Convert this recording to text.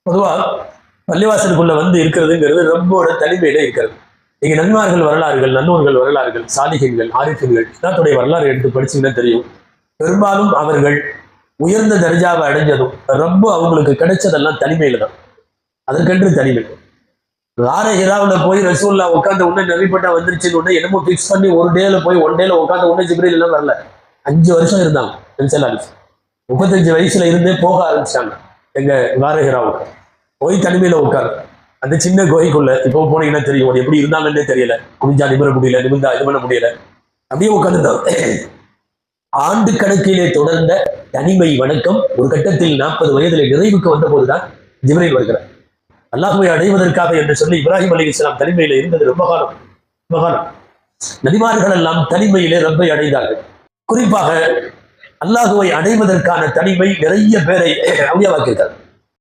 பொதுவா பள்ளிவாசலுக்குள்ள வந்து இருக்கிறதுங்கிறது ரொம்ப ஒரு தனிமையில இருக்கிறது. நீங்க நன்மார்கள் வரலாறுகள், நல்லோர்கள் வரலாறுகள், சாலிகங்கள், ஆரிஃபின்கள் எல்லாத்துடைய வரலாறு எடுத்து படிச்சீங்கன்னா தெரியும். பெரும்பாலும் அவர்கள் உயர்ந்த தர்ஜாவை அடைஞ்சதும் ரொம்ப அவங்களுக்கு கிடைச்சதெல்லாம் தனிமையில தான். அதற்கென்று தனிமை. வார ஹிராவுல போய் ரசூல்லா உட்காந்து உடனே நபிப்பட்டா வந்துருச்சுன்னு உடனே என்னமோ பிக்ஸ் பண்ணி ஒரு டேல போய் ஒன் டேல உட்காந்து உடனே ஜிப்ரீல் எல்லாம் வரல. 5 வருஷம் இருந்தாங்க. 35 வயசுல இருந்தே போக ஆரம்பிச்சிட்டாங்க எங்க வார ஹிராவுக்கு. போய் தனிமையில உட்காரு. அந்த சின்ன குகைக்குள்ள இப்போ போனீங்கன்னா தெரியும் அது எப்படி இருந்தாங்கன்னே தெரியல. குனிஞ்சா நிமிர முடியல, நிமிர்ந்தா இது பண்ண முடியல, அப்படியே உட்காந்துருந்தாங்க. ஆண்டு கணக்கிலே தொடர்ந்த தனிமை வணக்கம் ஒரு கட்டத்தில் 40 வயதுல நிறைவுக்கு வந்த போதுதான் ஜிப்ரீல் வருகிறார். அல்லாஹ்வை அடைவதற்காக என்று சொல்லி இப்ராஹிம் அலைஹிஸ்ஸலாம் தனிமையில இருந்தது ரொம்ப காலம். நபிமார்கள் எல்லாம் தனிமையிலே ரப்பை அடைந்தார்கள். குறிப்பாக அல்லாஹ்வை அடைவதற்கான தனிமை நிறைய பேரை அவுலியாவாக்கியிருக்கார்.